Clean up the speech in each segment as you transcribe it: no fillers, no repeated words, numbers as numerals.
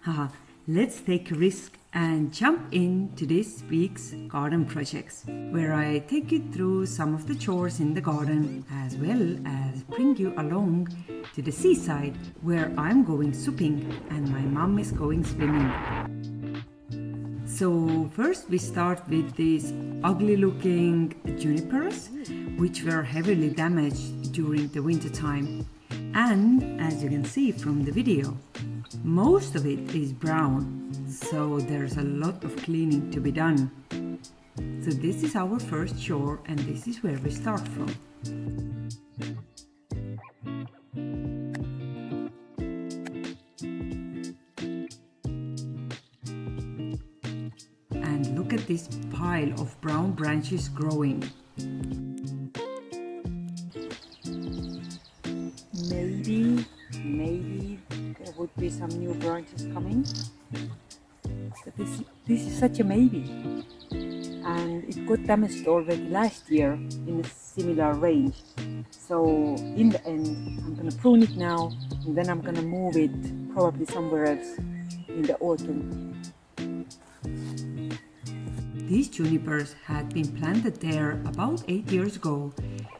Haha, let's take a risk and jump into this week's garden projects, where I take you through some of the chores in the garden, as well as bring you along to the seaside, where I'm going supping and my mom is going swimming. So first we start with these ugly looking junipers, which were heavily damaged during the winter time. And as you can see from the video, most of it is brown, so there's a lot of cleaning to be done. So this is our first chore and this is where we start from. And look at this pile of brown branches growing. Maybe there would be some new branches coming. But this is such a maybe. And it got damaged already last year in a similar range. So in the end, I'm gonna prune it now and then I'm gonna move it probably somewhere else in the autumn. These junipers had been planted there about 8 years ago,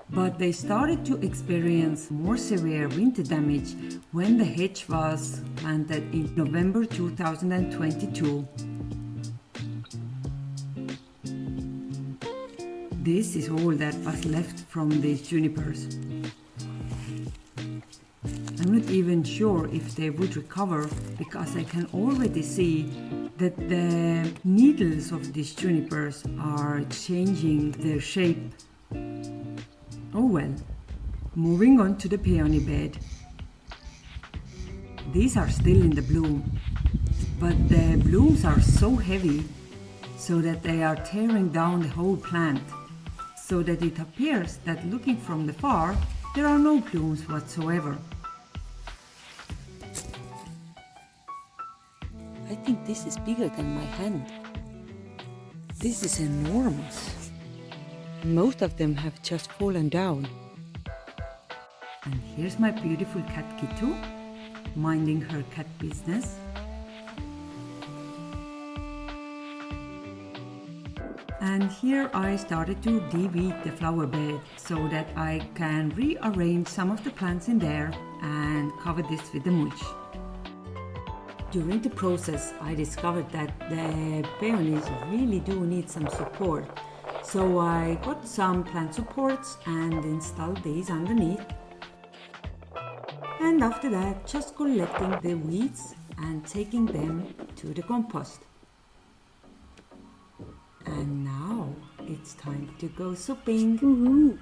but they started to experience more severe winter damage when the hedge was planted in November 2022. This is all that was left from these junipers. I'm not even sure if they would recover because I can already see that the needles of these junipers are changing their shape. Oh well, moving on to the peony bed. These are still in the bloom, but the blooms are so heavy so that they are tearing down the whole plant, so that it appears that looking from the far, there are no blooms whatsoever. I think this is bigger than my hand. This is enormous. Most of them have just fallen down. And here's my beautiful cat Kitu, minding her cat business. And here I started to de-weed the flower bed so that I can rearrange some of the plants in there and cover this with the mulch. During the process, I discovered that the peonies really do need some support. So I got some plant supports and installed these underneath. And after that, just collecting the weeds and taking them to the compost. And now it's time to go supping. Woohoo!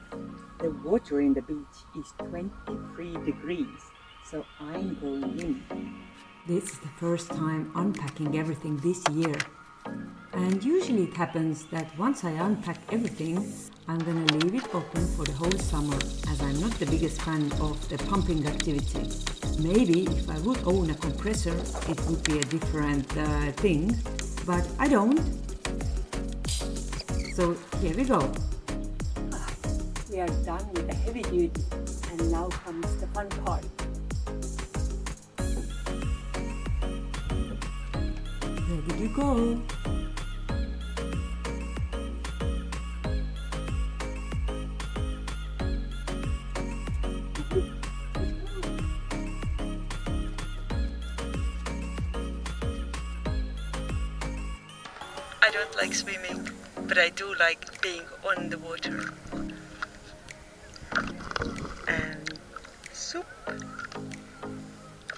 The water in the beach is 23 degrees, so I'm going in. This is the first time unpacking everything this year. And usually it happens that once I unpack everything, I'm gonna leave it open for the whole summer, as I'm not the biggest fan of the pumping activity. Maybe if I would own a compressor, it would be a different thing, but I don't. So here we go. We are done with the heavy duty, and now comes the fun part. Ready to go. I don't like swimming, but I do like being on the water. And soup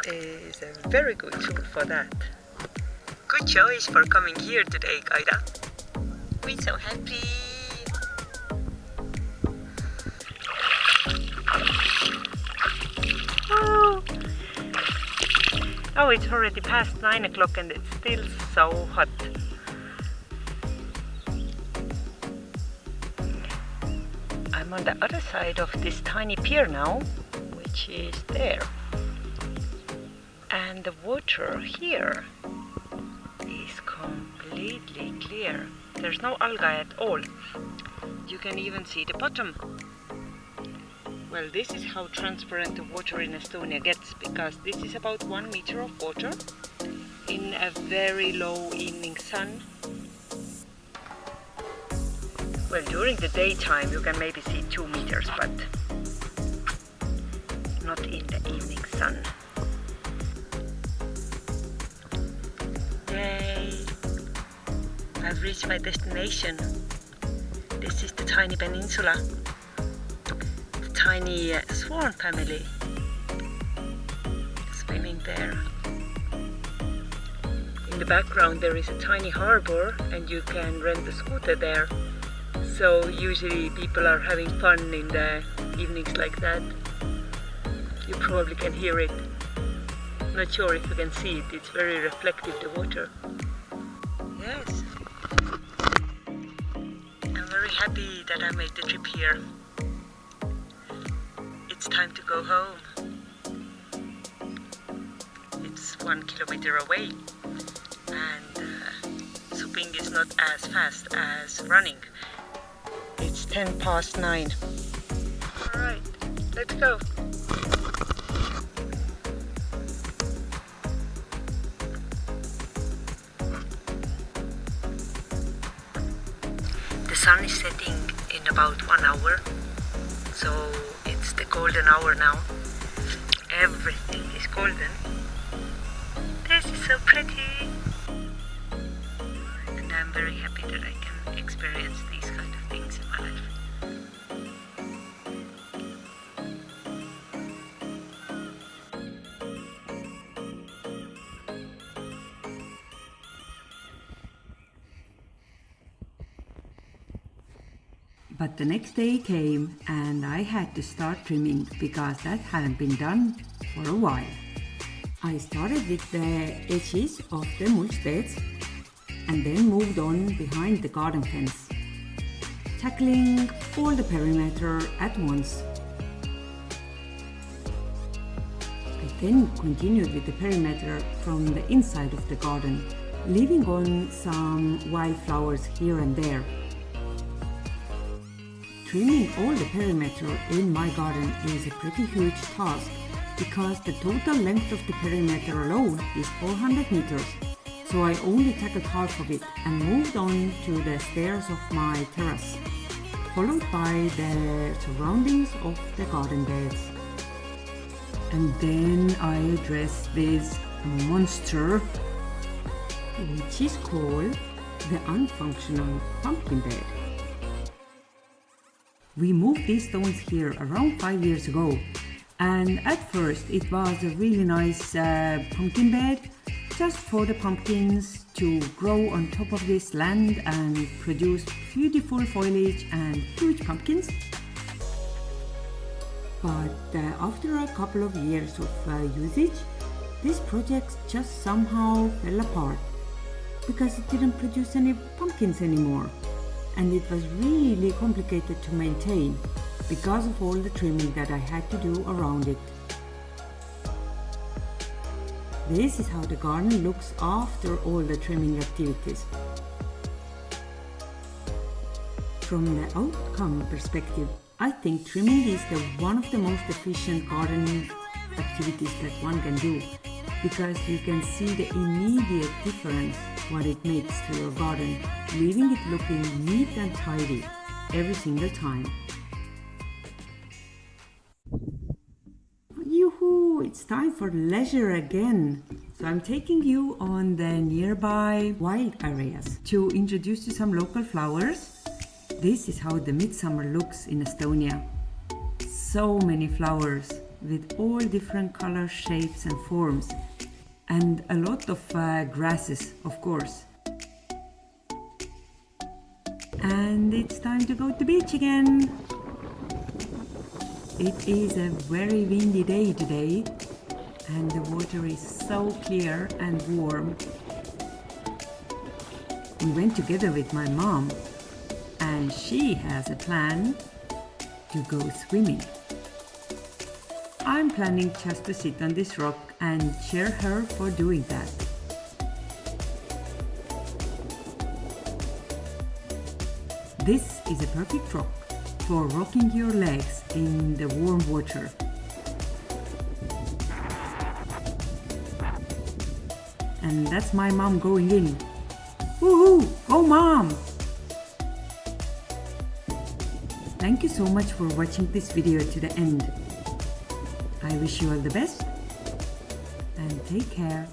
is a very good tool for that. Good choice for coming here today, Kaida. We're so happy. Oh, it's already past 9 o'clock and it's still so hot. I'm on the other side of this tiny pier now, which is there. And the water here is completely clear. There's no algae at all. You can even see the bottom. Well, this is how transparent the water in Estonia gets, because this is about 1 meter of water in in a very low evening sun. Well, during the daytime you can maybe see 2 meters, but not in the evening sun. Yay! I've reached my destination. This is the tiny peninsula, the tiny swan family swimming there. In the background there is a tiny harbor and you can rent a scooter there. So usually people are having fun in the evenings like that. You probably can hear it. Not sure if you can see it, it's very reflective, the water. Yes. I'm very happy that I made the trip here. It's time to go home. It's 1 kilometer away and supping is not as fast as running. It's 9:10. Alright, let's go. The sun is setting in about 1 hour, so it's the golden hour now. Everything is golden. This is so pretty. And I'm very happy that I can experience these kind of things in my life. But the next day came and I had to start trimming because that hadn't been done for a while. I started with the edges of the mulch beds and then moved on behind the garden fence, tackling all the perimeter at once. I then continued with the perimeter from the inside of the garden, leaving on some wildflowers here and there. Trimming all the perimeter in my garden is a pretty huge task because the total length of the perimeter alone is 400 meters. So I only tackled half of it and moved on to the stairs of my terrace, followed by the surroundings of the garden beds. And then I addressed this monster, which is called the unfunctional pumpkin bed. We moved these stones here around 5 years ago, and at first it was a really nice pumpkin bed just for the pumpkins to grow on top of this land and produce beautiful foliage and huge pumpkins. But after a couple of years of usage, this project just somehow fell apart because it didn't produce any pumpkins anymore. And it was really complicated to maintain because of all the trimming that I had to do around it. This is how the garden looks after all the trimming activities. From the outcome perspective, I think trimming is one of the most efficient gardening activities that one can do, because you can see the immediate difference what it makes to your garden, leaving it looking neat and tidy every single time. Yoo-hoo! It's time for leisure again. So I'm taking you on the nearby wild areas to introduce you some local flowers. This is how the midsummer looks in Estonia. So many flowers with all different colors, shapes and forms. And a lot of grasses, of course. And it's time to go to the beach again. It is a very windy day today, and the water is so clear and warm. We went together with my mom, and she has a plan to go swimming. I'm planning just to sit on this rock and cheer her for doing that. This is a perfect rock for rocking your legs in the warm water. And that's my mom going in. Woohoo! Go mom! Thank you so much for watching this video to the end. I wish you all the best and take care.